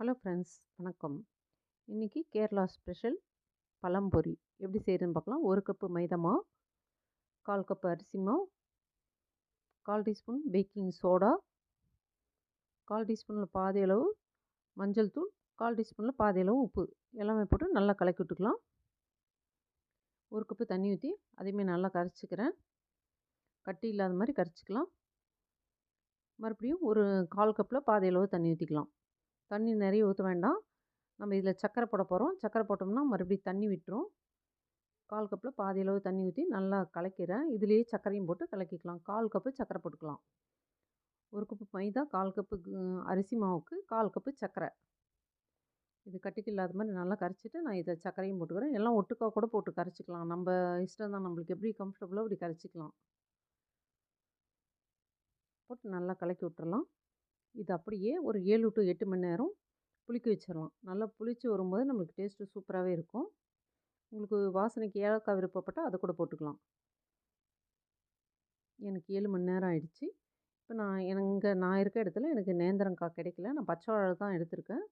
Hello friends, வணக்கம். இன்றைக்கி Kerala special பழம்பொரி எப்படி செய்கிறதுன்னு பார்க்கலாம். 1 கப்பு மைதா மாவு, 1/4 கப்பு அரிசி மாவு, 1/4 டீஸ்பூன் பேக்கிங் சோடா, 1/4 டீஸ்பூனில் பாதி அளவு மஞ்சள் தூள், 1/4 டீஸ்பூனில் பாதி அளவு உப்பு எல்லாமே போட்டு நல்லா கலக்கி விட்டுக்கலாம். 1 கப்பு தண்ணி ஊற்றி அதையுமே நல்லா கரைச்சிக்கிறேன். கட்டி இல்லாத மாதிரி கரைச்சிக்கலாம். மறுபடியும் ஒரு 1/4 கப்பில் பாதி அளவு தண்ணி ஊற்றிக்கலாம். தண்ணி நிறைய ஊற்ற வேண்டாம். நம்ம இதில் சர்க்கரை போட போகிறோம். சர்க்கரை போட்டோம்னா மறுபடியும் தண்ணி விட்டுரும். 1/4 கப்பில் பாதி அளவு தண்ணி ஊற்றி நல்லா கலக்கிறேன். இதுலேயே சர்க்கரையும் போட்டு கலக்கிக்கலாம். 1/4 கப்பு சர்க்கரை போட்டுக்கலாம். 1 கப்பு மைதா, 1/4 கப்பு அரிசி மாவுக்கு 1/4 கப்பு சர்க்கரை. இது கட்டிக்கு இல்லாத மாதிரி நல்லா கரைச்சிட்டு நான் இதை சர்க்கரையும் போட்டுக்கிறேன். எல்லாம் ஒட்டுக்கா கூட போட்டு கரைச்சிக்கலாம். நம்ம இஷ்டம் தான், நம்மளுக்கு எப்படி கம்ஃபர்டபுளோ அப்படி கரைச்சிக்கலாம். போட்டு நல்லா கலக்கி விட்டுறலாம். இது அப்படியே ஒரு 7 to 8 மணி நேரம் புளிக்க வச்சிடலாம். நல்லா புளிச்சு வரும்போது நம்மளுக்கு டேஸ்ட்டு சூப்பராகவே இருக்கும். உங்களுக்கு வாசனைக்கு ஏலக்காய் விருப்பப்பட்டால் அதை கூட போட்டுக்கலாம். எனக்கு 7 மணி நேரம் ஆயிடுச்சு. இப்போ நான் இருக்க இடத்துல எனக்கு நேந்திரங்காய் கிடைக்கல. நான் பச்சை வாழை தான் எடுத்திருக்கேன்.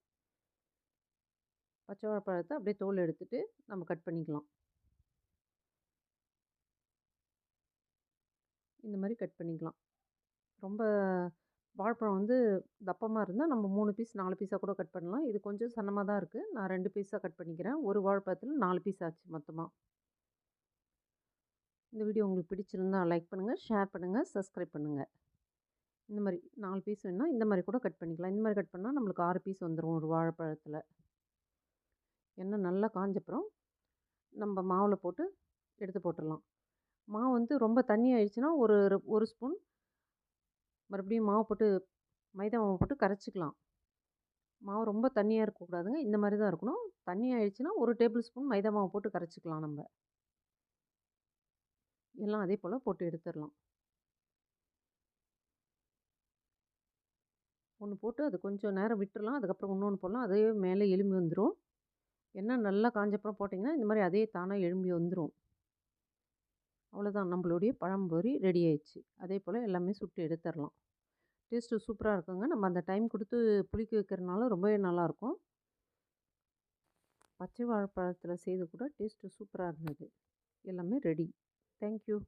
பச்சை வாழைப்பழத்தை அப்படியே தோல் எடுத்துட்டு நம்ம கட் பண்ணிக்கலாம். இந்த மாதிரி கட் பண்ணிக்கலாம். ரொம்ப வாழைப்பழம் வந்து தப்பமாக இருந்தால் நம்ம 3 பீஸ் 4 பீஸாக கூட கட் பண்ணலாம். இது கொஞ்சம் சன்னமாக தான் இருக்குது. நான் 2 பீஸாக கட் பண்ணிக்கிறேன். ஒரு வாழைப்பழத்தில் 4 பீஸ் ஆச்சு மொத்தமாக. இந்த வீடியோ உங்களுக்கு பிடிச்சிருந்தா லைக் பண்ணுங்கள், ஷேர் பண்ணுங்கள், சப்ஸ்கிரைப் பண்ணுங்கள். இந்த மாதிரி 4 பீஸ் வேணுன்னா இந்த மாதிரி கூட கட் பண்ணிக்கலாம். இந்த மாதிரி கட் பண்ணால் நம்மளுக்கு 6 பீஸ் வந்துடும் ஒரு வாழைப்பழத்தில். எண்ணெய் நல்லா காஞ்சப்புறம் நம்ம மாவில் போட்டு எடுத்து போட்டுடலாம். மாவு வந்து ரொம்ப தண்ணி ஆயிடுச்சுன்னா ஒரு ஸ்பூன் மறுபடியும் மைதா மாவு போட்டு கரைச்சிக்கலாம். மாவு ரொம்ப தண்ணியாக இருக்கக்கூடாதுங்க, இந்த மாதிரி தான் இருக்கணும். தண்ணி ஆயிடுச்சுன்னா 1 டேபிள் ஸ்பூன் மைதா மாவு போட்டு கரைச்சிக்கலாம். நம்ம எல்லாம் அதே போல் போட்டு எடுத்துடலாம். ஒன்று போட்டு அது கொஞ்சம் நேரம் விட்டுறலாம். அதுக்கப்புறம் இன்னொன்று போடலாம். அதே மேலே எலும்பி வந்துடும். எண்ணெய் நல்லா காஞ்சப்புறம் போட்டிங்கன்னா இந்த மாதிரி அதே தானாக எழும்பி வந்துடும். அவ்வளோதான், நம்மளுடைய பழம்பொரி ரெடி ஆயிடுச்சு. அதே போல் எல்லாமே சுட்டு எடுத்துடலாம். டேஸ்ட்டு சூப்பராக இருக்குங்க. நம்ம அந்த டைம் கொடுத்து புளிக்க வைக்கிறதுனால ரொம்பவே நல்லாயிருக்கும். பச்சை வாழைப்பழத்தில் செய்து கூட டேஸ்ட்டு சூப்பராக இருந்தது. எல்லாமே ரெடி. தேங்க்யூ.